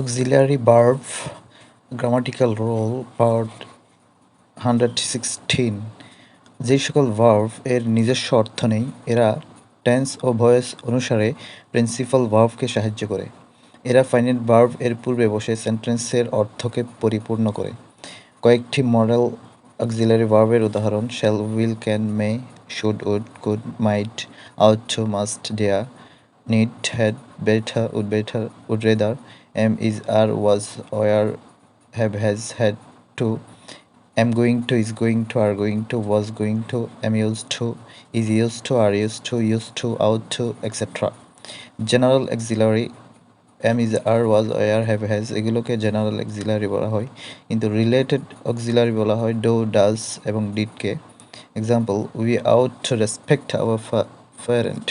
Auxiliary verb grammatical role part 116। যে সকল verb এর নিজস্ব অর্থ নেই এরা টেন্স ও ভয়েস অনুসারে প্রিন্সিপাল ভার্বকে সাহায্য করে। এরা ফাইনাইট ভার্ব এর পূর্বে বসে সেন্টেন্সের অর্থকে পরিপূর্ণ করে। কয়েকটি মডেল অক্সিলিয়ারি ভার্বের উদাহরণ: shall, will, can, may, should, would, could, might, ought to, must, dare, need, had, better, would rather, am, is, are, was, were, have, has, had, to, am going to, is going to, are going to, was going to, am used to, is used to, are used to, out to, etc. General auxiliary am, is, are, was, were, have, has এগুলোকে general auxiliary বলা হয়, কিন্তু related auxiliary বলা হয় do, does এবং ডিডকে। Example: we ought to respect our parent.